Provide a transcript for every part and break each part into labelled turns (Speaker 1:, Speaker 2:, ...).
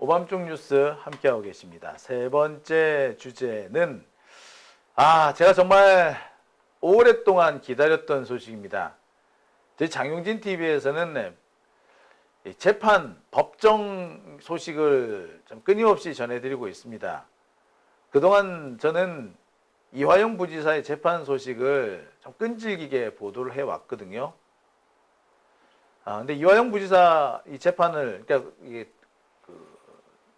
Speaker 1: 오밤중 뉴스 함께하고 계십니다. 세 번째 주제는 제가 정말 오랫동안 기다렸던 소식입니다. 저희 장용진 TV에서는 재판 법정 소식을 좀 끊임없이 전해드리고 있습니다. 그동안 저는 이화영 부지사의 재판 소식을 좀 끈질기게 보도를 해왔거든요. 근데 이화영 부지사 이 재판을, 그러니까 이게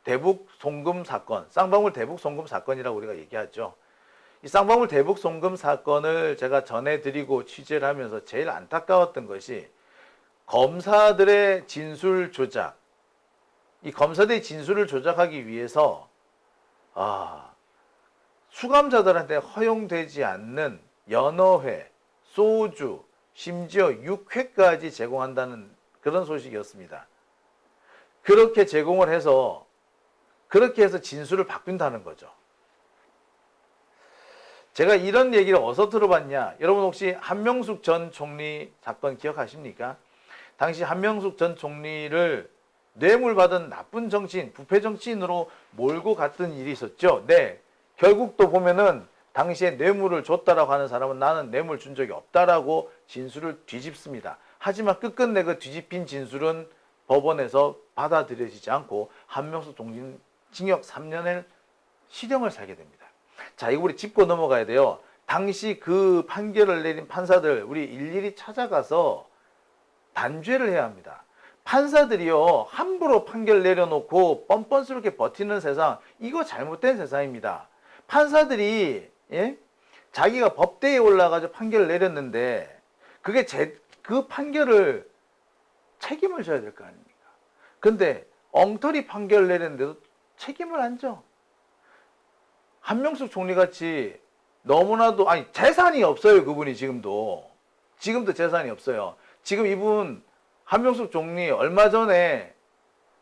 Speaker 1: 대북 송금 사건, 쌍방울 대북 송금 사건이라고 우리가 얘기하죠. 이 쌍방울 대북 송금 사건을 제가 전해드리고 취재를 하면서 제일 안타까웠던 것이 검사들의 진술 조작. 이 검사들의 진술을 조작하기 위해서 수감자들한테 허용되지 않는 연어회, 소주, 심지어 육회까지 제공한다는 그런 소식이었습니다. 그렇게 제공을 해서 그렇게 해서 진술을 바꾼다는 거죠. 제가 이런 얘기를 어디서 들어봤냐? 여러분 혹시 한명숙 전 총리 사건 기억하십니까? 당시 한명숙 전 총리를 뇌물받은 나쁜 정치인, 부패 정치인으로 몰고 갔던 일이 있었죠. 네, 결국 또 보면은 당시에 뇌물을 줬다라고 하는 사람은 나는 뇌물 준 적이 없다라고 진술을 뒤집습니다. 하지만 끝끝내 그 뒤집힌 진술은 법원에서 받아들여지지 않고 한명숙 총리는 징역 3년을 실형을 살게 됩니다. 자, 이거 우리 짚고 넘어가야 돼요. 당시 그 판결을 내린 판사들 우리 일일이 찾아가서 단죄를 해야 합니다. 판사들이요, 함부로 판결 내려놓고 뻔뻔스럽게 버티는 세상, 이거 잘못된 세상입니다. 판사들이 자기가 법대에 올라가서 판결을 내렸는데 그게 그 판결을 책임을 져야 될 거 아닙니까? 근데 엉터리 판결을 내렸는데도 책임을 안 져. 한명숙 총리같이 너무나도 재산이 없어요. 그분이 지금도 재산이 없어요. 지금 이분 한명숙 총리 얼마 전에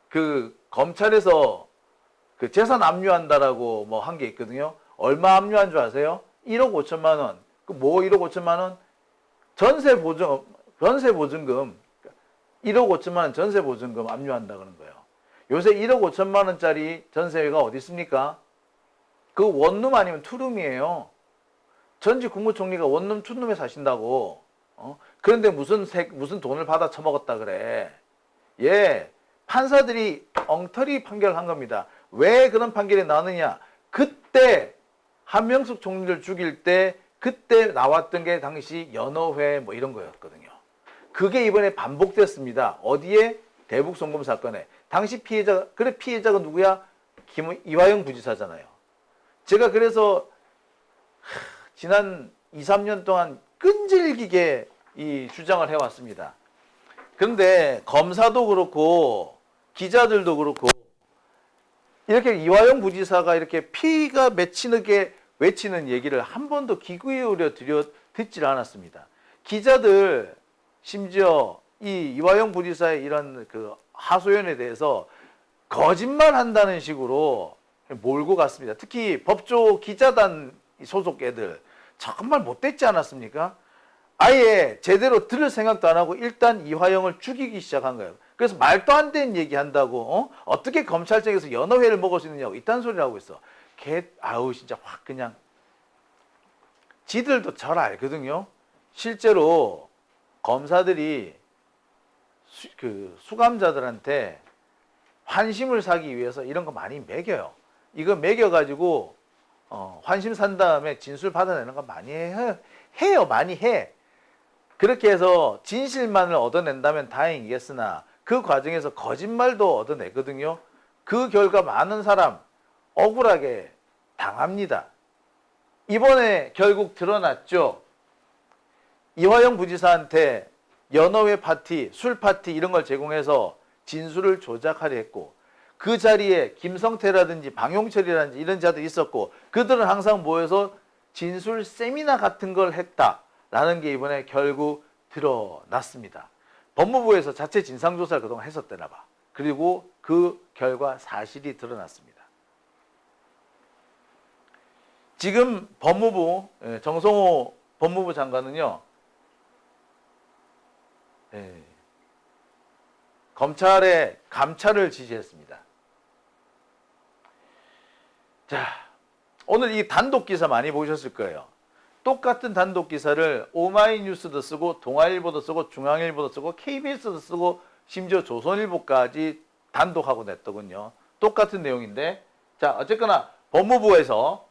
Speaker 1: 그 검찰에서 그 재산 압류한다라고 뭐 한 게 있거든요. 얼마 압류한 줄 아세요? 1억 5천만 원. 그 뭐 1억 5천만 원? 전세 보증금 1억 5천만 원 전세 보증금 압류한다 그런 거예요. 요새 1억 5천만 원짜리 전세가 어디 있습니까? 그 원룸 아니면 투룸이에요. 전직 국무총리가 원룸 투룸에 사신다고. 그런데 무슨 돈을 받아 처먹었다 그래. 판사들이 엉터리 판결한 겁니다. 왜 그런 판결이 나느냐? 그때 한명숙 총리를 죽일 때 그때 나왔던 게 당시 연어회 뭐 이런 거였거든요. 그게 이번에 반복됐습니다. 어디에? 대북 송금 사건에. 당시 피해자가 누구야? 이화영 부지사잖아요. 제가 그래서 지난 2, 3년 동안 끈질기게 이 주장을 해왔습니다. 그런데 검사도 그렇고 기자들도 그렇고 이렇게 이화영 부지사가 이렇게 피가 맺히게 외치는 얘기를 한 번도 귀 기울여 듣질 않았습니다. 기자들 심지어 이 이화영 부지사의 이런 그 하소연에 대해서 거짓말 한다는 식으로 몰고 갔습니다. 특히 법조 기자단 소속 애들 정말 못됐지 않았습니까? 아예 제대로 들을 생각도 안 하고 일단 이화영을 죽이기 시작한 거예요. 그래서 말도 안 되는 얘기 한다고 어떻게 검찰청에서 연어회를 먹을 수 있느냐고 이딴 소리를 하고 있어. 진짜 확 그냥 지들도 잘 알거든요. 실제로 검사들이 수감자들한테 환심을 사기 위해서 이런 거 많이 매겨요. 이거 매겨가지고 환심 산 다음에 진술 받아내는 거 많이 해요. 많이 해. 그렇게 해서 진실만을 얻어낸다면 다행이겠으나 그 과정에서 거짓말도 얻어내거든요. 그 결과 많은 사람 억울하게 당합니다. 이번에 결국 드러났죠. 이화영 부지사한테 연어회 파티, 술 파티 이런 걸 제공해서 진술을 조작하려 했고 그 자리에 김성태라든지 방용철이라든지 이런 자들이 있었고 그들은 항상 모여서 진술 세미나 같은 걸 했다라는 게 이번에 결국 드러났습니다. 법무부에서 자체 진상조사를 그동안 했었대나 봐. 그리고 그 결과 사실이 드러났습니다. 지금 법무부 정성호 법무부 장관은요. 검찰의 감찰을 지시했습니다. 자, 오늘 이 단독 기사 많이 보셨을 거예요. 똑같은 단독 기사를 오마이뉴스도 쓰고 동아일보도 쓰고 중앙일보도 쓰고 KBS도 쓰고 심지어 조선일보까지 단독하고 냈더군요. 똑같은 내용인데, 자, 어쨌거나 법무부에서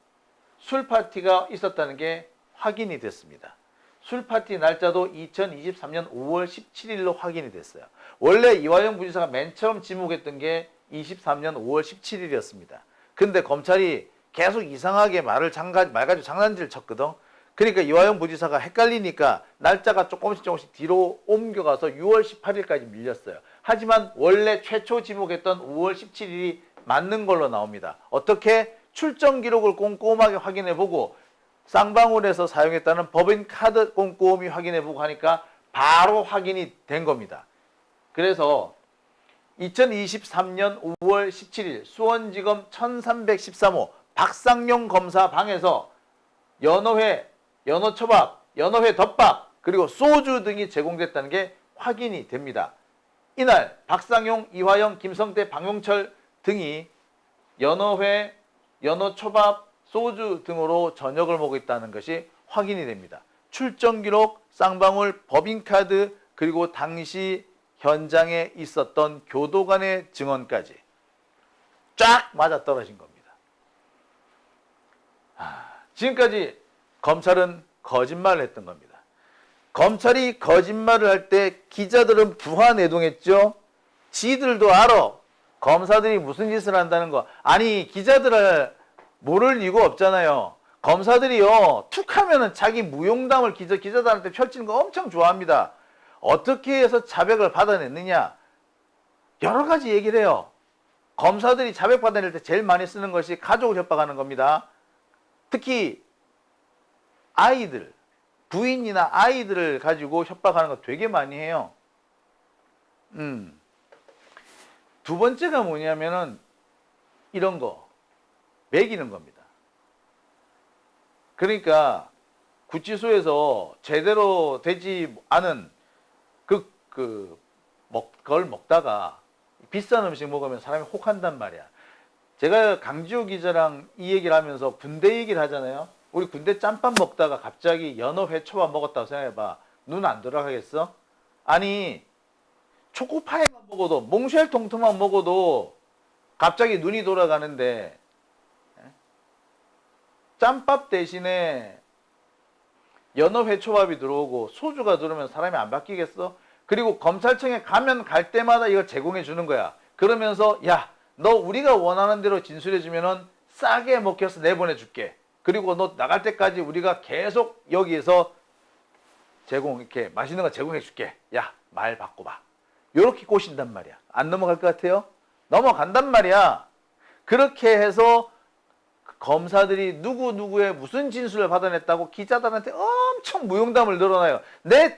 Speaker 1: 술 파티가 있었다는 게 확인이 됐습니다. 술 파티 날짜도 2023년 5월 17일로 확인이 됐어요. 원래 이화영 부지사가 맨 처음 지목했던 게 23년 5월 17일이었습니다. 근데 검찰이 계속 이상하게 말 가지고 장난질을 쳤거든. 그러니까 이화영 부지사가 헷갈리니까 날짜가 조금씩 뒤로 옮겨가서 6월 18일까지 밀렸어요. 하지만 원래 최초 지목했던 5월 17일이 맞는 걸로 나옵니다. 어떻게? 출정 기록을 꼼꼼하게 확인해보고 쌍방울에서 사용했다는 법인카드 꼼꼼히 확인해보고 하니까 바로 확인이 된 겁니다. 그래서 2023년 5월 17일 수원지검 1313호 박상용 검사 방에서 연어회, 연어초밥, 연어회 덮밥, 그리고 소주 등이 제공됐다는 게 확인이 됩니다. 이날 박상용, 이화영, 김성태, 박용철 등이 연어회, 연어초밥, 소주 등으로 저녁을 먹고 있다는 것이 확인이 됩니다. 출정 기록, 쌍방울, 법인카드, 그리고 당시 현장에 있었던 교도관의 증언까지 쫙 맞아떨어진 겁니다. 지금까지 검찰은 거짓말을 했던 겁니다. 검찰이 거짓말을 할 때 기자들은 부하내동했죠. 지들도 알아. 검사들이 무슨 짓을 한다는 거. 아니, 기자들을 모를 이유가 없잖아요. 검사들이요, 툭 하면은 자기 무용담을 기자들한테 펼치는 거 엄청 좋아합니다. 어떻게 해서 자백을 받아냈느냐? 여러 가지 얘기를 해요. 검사들이 자백 받아낼 때 제일 많이 쓰는 것이 가족을 협박하는 겁니다. 특히 아이들, 부인이나 아이들을 가지고 협박하는 거 되게 많이 해요. 두 번째가 뭐냐면은 이런 거, 매기는 겁니다. 그러니까 구치소에서 제대로 되지 않은 그걸 먹다가 비싼 음식 먹으면 사람이 혹한단 말이야. 제가 강지호 기자랑 이 얘기를 하면서 군대 얘기를 하잖아요. 우리 군대 짬밥 먹다가 갑자기 연어회 초밥 먹었다고 생각해봐. 눈 안 돌아가겠어? 아니, 초코파이만 먹어도, 몽쉘 통통만 먹어도 갑자기 눈이 돌아가는데, 짬밥 대신에 연어회 초밥이 들어오고 소주가 들어오면 사람이 안 바뀌겠어? 그리고 검찰청에 가면 갈 때마다 이걸 제공해 주는 거야. 그러면서 야, 너 우리가 원하는 대로 진술해 주면은 싸게 먹혀서 내보내 줄게. 그리고 너 나갈 때까지 우리가 계속 여기에서 이렇게 맛있는 거 제공해 줄게. 야, 말 바꿔봐. 요렇게 꼬신단 말이야. 안 넘어갈 것 같아요? 넘어간단 말이야. 그렇게 해서 검사들이 누구누구의 무슨 진술을 받아냈다고 기자들한테 엄청 무용담을 늘어나요.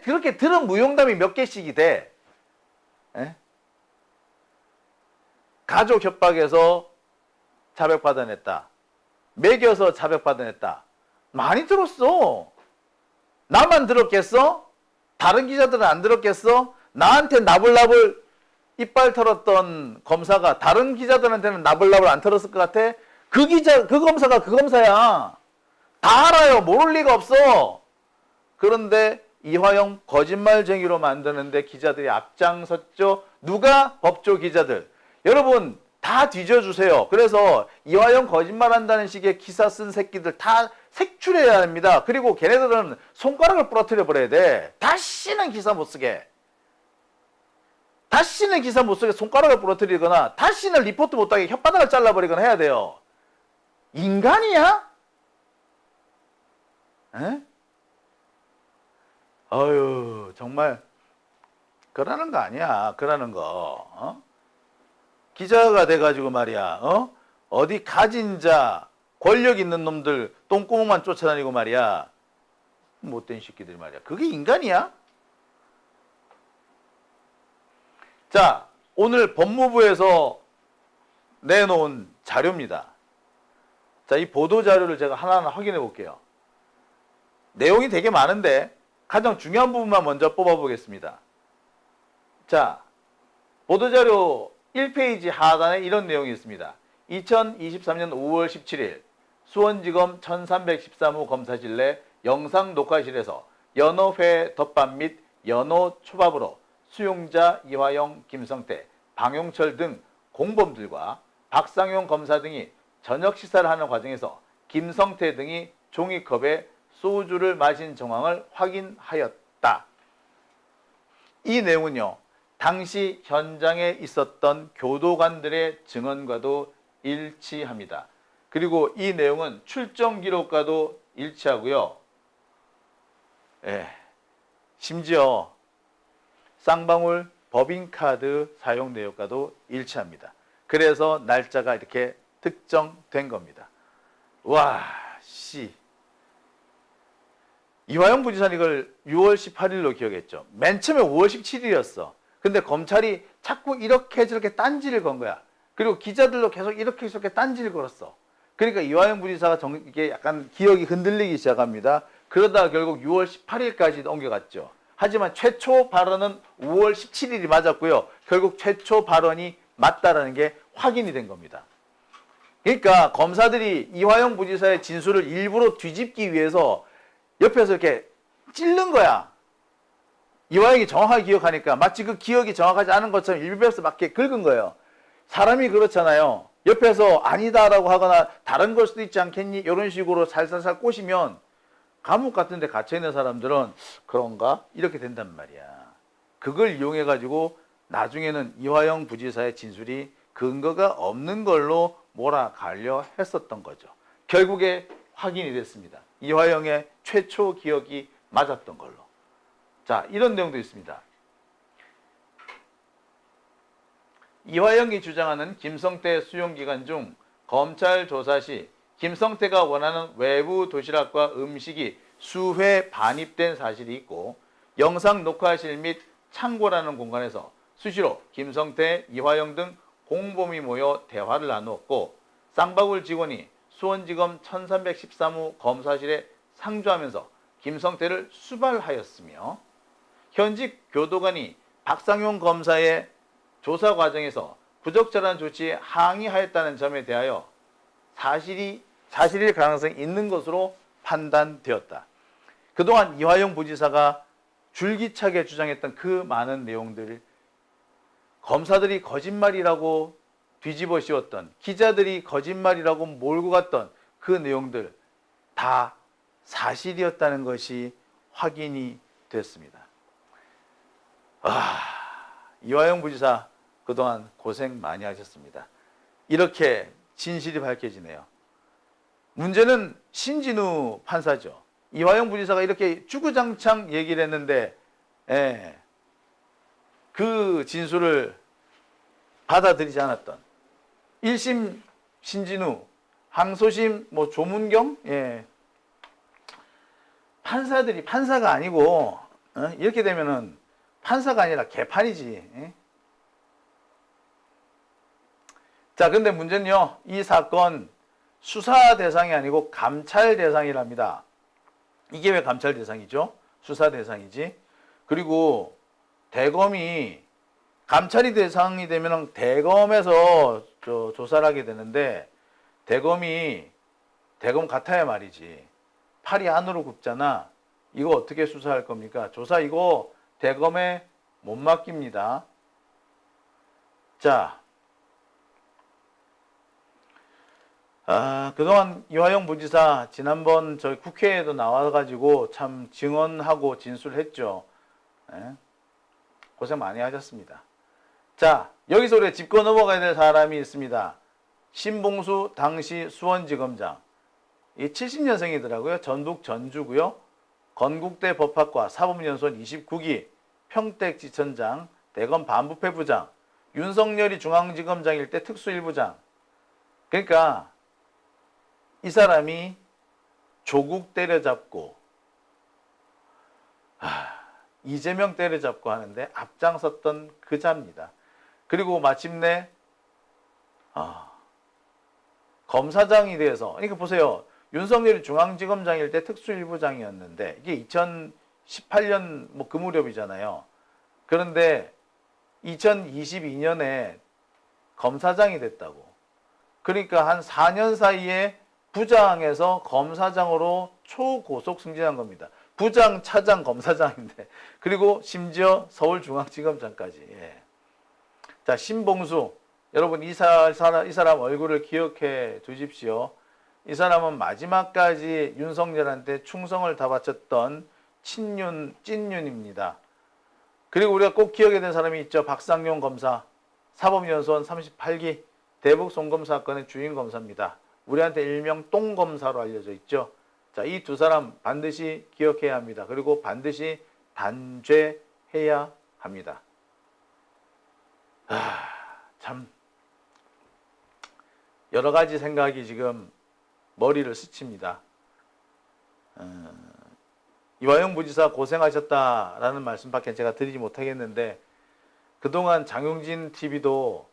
Speaker 1: 그렇게 들은 무용담이 몇 개씩이 돼. 에? 가족 협박에서 자백 받아냈다. 매겨서 자백 받아냈다. 많이 들었어. 나만 들었겠어? 다른 기자들은 안 들었겠어? 나한테 나불나불 이빨 털었던 검사가 다른 기자들한테는 나불나불 안 털었을 것 같아? 그 검사가 그 검사야. 다 알아요. 모를 리가 없어. 그런데 이화영 거짓말쟁이로 만드는데 기자들이 앞장섰죠. 누가? 법조 기자들. 여러분 다 뒤져주세요. 그래서 이화영 거짓말한다는 식의 기사 쓴 새끼들 다 색출해야 합니다. 그리고 걔네들은 손가락을 부러뜨려 버려야 돼. 다시는 기사 못 쓰게. 다시는 기사 못 쓰게 손가락을 부러뜨리거나 다시는 리포트 못하게 혓바닥을 잘라버리거나 해야 돼요. 인간이야? 에? 어휴, 정말 그러는 거 아니야. 그러는 거. 기자가 돼가지고 말이야. 어디 가진 자, 권력 있는 놈들 똥구멍만 쫓아다니고 말이야. 못된 새끼들 말이야. 그게 인간이야? 자, 오늘 법무부에서 내놓은 자료입니다. 자, 이 보도자료를 제가 하나하나 확인해 볼게요. 내용이 되게 많은데 가장 중요한 부분만 먼저 뽑아보겠습니다. 자, 보도자료 1페이지 하단에 이런 내용이 있습니다. 2023년 5월 17일 수원지검 1313호 검사실 내 영상 녹화실에서 연어회 덮밥 및 연어 초밥으로 수용자 이화영, 김성태, 방용철 등 공범들과 박상용 검사 등이 저녁 식사를 하는 과정에서 김성태 등이 종이컵에 소주를 마신 정황을 확인하였다. 이 내용은요, 당시 현장에 있었던 교도관들의 증언과도 일치합니다. 그리고 이 내용은 출정 기록과도 일치하고요. 심지어 쌍방울 법인카드 사용 내역과도 일치합니다. 그래서 날짜가 이렇게 특정된 겁니다. 와, 씨. 이화영 부지사는 이걸 6월 18일로 기억했죠. 맨 처음에 5월 17일이었어. 근데 검찰이 자꾸 이렇게 저렇게 딴지를 건 거야. 그리고 기자들도 계속 이렇게 저렇게 딴지를 걸었어. 그러니까 이화영 부지사가 이게 약간 기억이 흔들리기 시작합니다. 그러다가 결국 6월 18일까지 옮겨갔죠. 하지만 최초 발언은 5월 17일이 맞았고요. 결국 최초 발언이 맞다라는 게 확인이 된 겁니다. 그러니까 검사들이 이화영 부지사의 진술을 일부러 뒤집기 위해서 옆에서 이렇게 찔른 거야. 이화영이 정확하게 기억하니까 마치 그 기억이 정확하지 않은 것처럼 일부에서 막 이렇게 긁은 거예요. 사람이 그렇잖아요. 옆에서 아니다라고 하거나 다른 걸 수도 있지 않겠니? 이런 식으로 살살살 꼬시면 감옥 같은 데 갇혀있는 사람들은 그런가? 이렇게 된단 말이야. 그걸 이용해가지고 나중에는 이화영 부지사의 진술이 근거가 없는 걸로 몰아가려 했었던 거죠. 결국에 확인이 됐습니다. 이화영의 최초 기억이 맞았던 걸로. 자, 이런 내용도 있습니다. 이화영이 주장하는 김성태 수용기간 중 검찰 조사 시 김성태가 원하는 외부 도시락과 음식이 수회 반입된 사실이 있고 영상 녹화실 및 창고라는 공간에서 수시로 김성태, 이화영 등 공범이 모여 대화를 나누었고 쌍방울 직원이 수원지검 1313호 검사실에 상주하면서 김성태를 수발하였으며 현직 교도관이 박상용 검사의 조사 과정에서 부적절한 조치에 항의하였다는 점에 대하여 사실일 가능성이 있는 것으로 판단되었다. 그동안 이화영 부지사가 줄기차게 주장했던 그 많은 내용들을 검사들이 거짓말이라고 뒤집어 씌웠던, 기자들이 거짓말이라고 몰고 갔던 그 내용들 다 사실이었다는 것이 확인이 됐습니다. 이화영 부지사 그동안 고생 많이 하셨습니다. 이렇게 진실이 밝혀지네요. 문제는 신진우 판사죠. 이화영 부지사가 이렇게 주구장창 얘기를 했는데 그 진술을 받아들이지 않았던 1심 신진우, 항소심 조문경 판사들이 판사가 아니고 이렇게 되면은 판사가 아니라 개판이지. 자, 근데 문제는요, 이 사건 수사 대상이 아니고 감찰 대상이랍니다. 이게 왜 감찰 대상이죠? 수사 대상이지. 그리고 대검이 감찰이 대상이 되면 대검에서 조사를 하게 되는데 대검 같아야 말이지. 팔이 안으로 굽잖아. 이거 어떻게 수사할 겁니까? 조사 이거 대검에 못 맡깁니다. 자, 그동안 이화영 부지사 지난번 저희 국회에도 나와가지고 참 증언하고 진술했죠. 고생 많이 하셨습니다. 자, 여기서 우리가 짚고 넘어가야 될 사람이 있습니다. 신봉수 당시 수원지검장. 이 70년생이더라고요. 전북 전주고요. 건국대 법학과 사법연수원 29기, 평택지천장, 대검 반부패부장, 윤석열이 중앙지검장일 때 특수일부장. 그러니까 이 사람이 조국 때려잡고 이재명 때려잡고 하는데 앞장섰던 그 자입니다. 그리고 마침내 검사장이 돼서, 그러니까 보세요. 윤석열이 중앙지검장일 때 특수일부장이었는데 이게 2018년 그 무렵이잖아요. 그런데 2022년에 검사장이 됐다고. 그러니까 한 4년 사이에 부장에서 검사장으로 초고속 승진한 겁니다. 부장, 차장, 검사장인데. 그리고 심지어 서울중앙지검장까지. 예. 자, 신봉수. 여러분, 이 사람 얼굴을 기억해 두십시오. 이 사람은 마지막까지 윤석열한테 충성을 다 바쳤던 찐윤입니다. 그리고 우리가 꼭 기억해야 되는 사람이 있죠. 박상용 검사. 사법연수원 38기 대북 송금 사건의 주인 검사입니다. 우리한테 일명 똥검사로 알려져 있죠. 자, 이 두 사람 반드시 기억해야 합니다. 그리고 반드시 단죄해야 합니다. 참 여러 가지 생각이 지금 머리를 스칩니다. 이화영 부지사 고생하셨다라는 말씀밖에 제가 드리지 못하겠는데, 그동안 장용진 TV도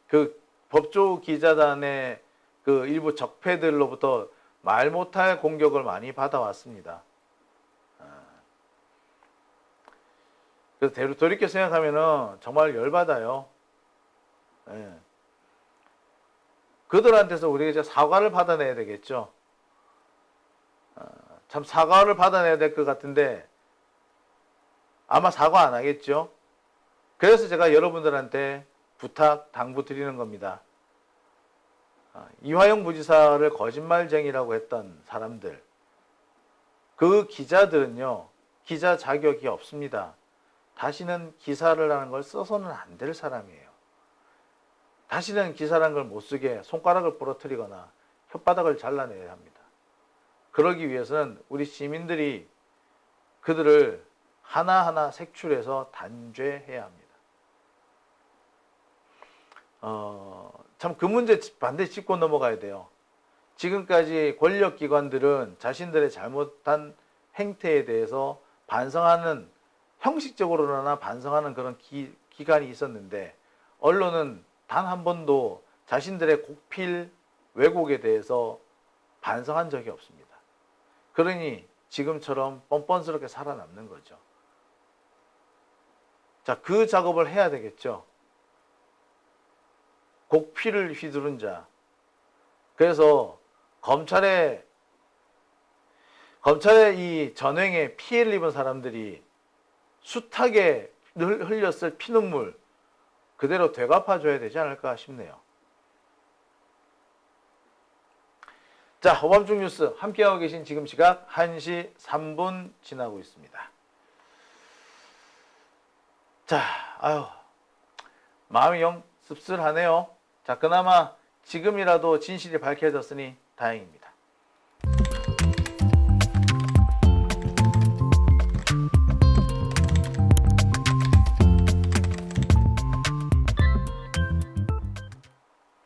Speaker 1: 그 법조 기자단의 그 일부 적폐들로부터 말 못할 공격을 많이 받아왔습니다. 그래서 돌이켜 생각하면은 정말 열받아요. 예. 그들한테서 우리가 이제 사과를 받아내야 되겠죠. 참 사과를 받아내야 될 것 같은데 아마 사과 안 하겠죠. 그래서 제가 여러분들한테 당부 드리는 겁니다. 이화영 부지사를 거짓말쟁이라고 했던 사람들, 그 기자들은요, 기자 자격이 없습니다. 다시는 기사를 하는 걸 써서는 안 될 사람이에요. 다시는 기사라는 걸 못 쓰게 손가락을 부러뜨리거나 혓바닥을 잘라내야 합니다. 그러기 위해서는 우리 시민들이 그들을 하나하나 색출해서 단죄해야 합니다. 참 그 문제 반드시 짚고 넘어가야 돼요. 지금까지 권력기관들은 자신들의 잘못한 행태에 대해서 반성하는, 형식적으로나 반성하는 그런 기간이 있었는데, 언론은 단 한 번도 자신들의 곡필 왜곡에 대해서 반성한 적이 없습니다. 그러니 지금처럼 뻔뻔스럽게 살아남는 거죠. 자, 그 작업을 해야 되겠죠. 곡피를 휘두른 자. 그래서 검찰의 이 전횡에 피해를 입은 사람들이 숱하게 흘렸을 피눈물 그대로 되갚아줘야 되지 않을까 싶네요. 자, 오밤중 뉴스 함께하고 계신 지금 시각 1시 3분 지나고 있습니다. 자, 마음이 영 씁쓸하네요. 자, 그나마 지금이라도 진실이 밝혀졌으니 다행입니다.